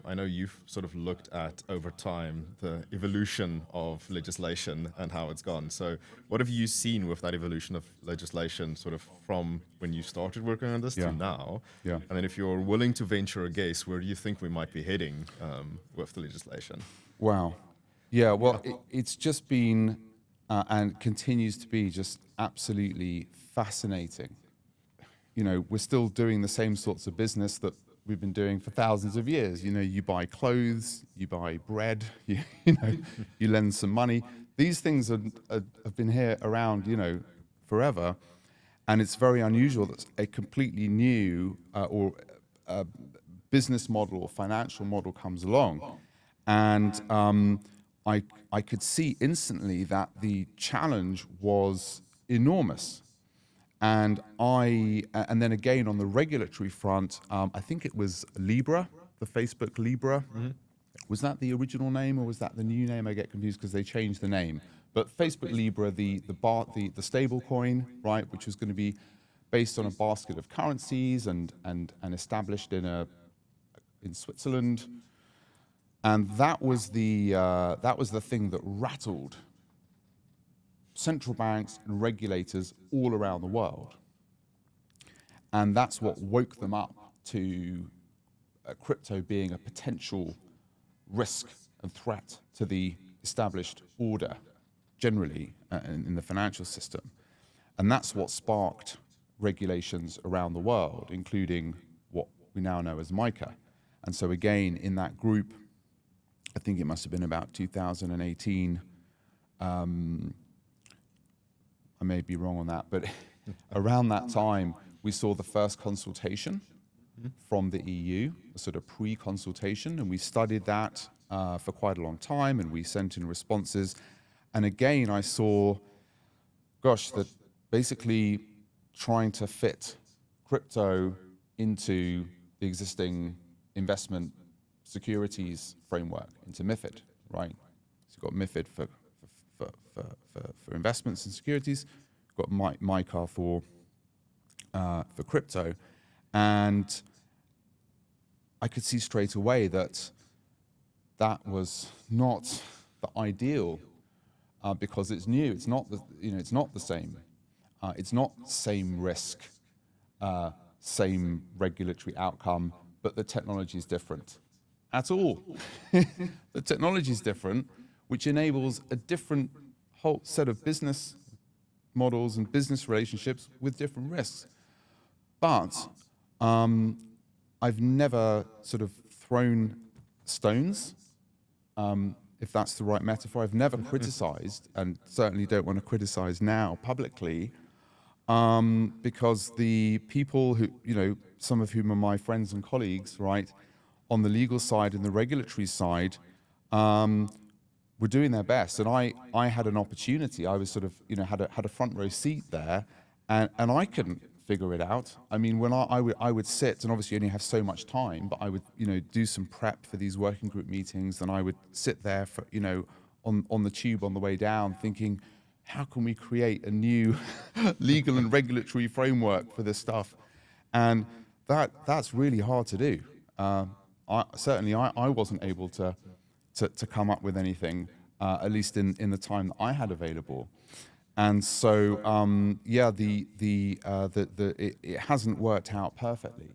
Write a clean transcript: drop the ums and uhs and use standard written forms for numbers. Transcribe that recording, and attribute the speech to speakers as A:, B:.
A: I know you've sort of looked at over time the evolution of legislation and how it's gone. So what have you seen with that evolution of legislation sort of from when you started working on this to
B: Yeah.
A: now?
B: Yeah.
A: And then if you're willing to venture a guess, where do you think we might be heading with the legislation?
B: Wow. Yeah, well, it's just been and continues to be just absolutely fascinating. You know, we're still doing the same sorts of business that we've been doing for thousands of years. You know, you buy clothes, you buy bread, you lend some money. These things have been here around, forever. And it's very unusual that a completely new business model or financial model comes along. And I could see instantly that the challenge was enormous. And then again on the regulatory front, I think it was Libra, the Facebook Libra. Mm-hmm. Was that the original name or was that the new name? I get confused because they changed the name. But Facebook Libra, the stable coin, right, which was going to be based on a basket of currencies and established in Switzerland. And that was the thing that rattled central banks and regulators all around the world. And that's what woke them up to crypto being a potential risk and threat to the established order generally in the financial system. And that's what sparked regulations around the world, including what we now know as MiCA. And so again, in that group, I think it must have been about 2018, I may be wrong on that, but around that time, we saw the first consultation from the EU, a sort of pre-consultation, and we studied that for quite a long time, and we sent in responses. And again, I saw, that basically trying to fit crypto into the existing investment securities framework, into MiFID, right? So you've got MiFID for investments and securities, got MiCA for crypto, and I could see straight away that was not the ideal because it's new. It's not it's not the same. It's not same risk, same regulatory outcome, but the technology is different at all. The technology is different, which enables a different whole set of business models and business relationships with different risks. But I've never sort of thrown stones, if that's the right metaphor. I've never criticized, and certainly don't want to criticize now publicly, because the people who, some of whom are my friends and colleagues, right, on the legal side and the regulatory side, were doing their best. And I had an opportunity. I was sort of, had a front row seat there, and I couldn't figure it out. I mean, when I would sit, and obviously you only have so much time, but I would, do some prep for these working group meetings, and I would sit there for, on the tube on the way down thinking, how can we create a new legal and regulatory framework for this stuff? And that's really hard to do. I wasn't able to come up with anything, at least in the time that I had available. And so, it hasn't worked out perfectly.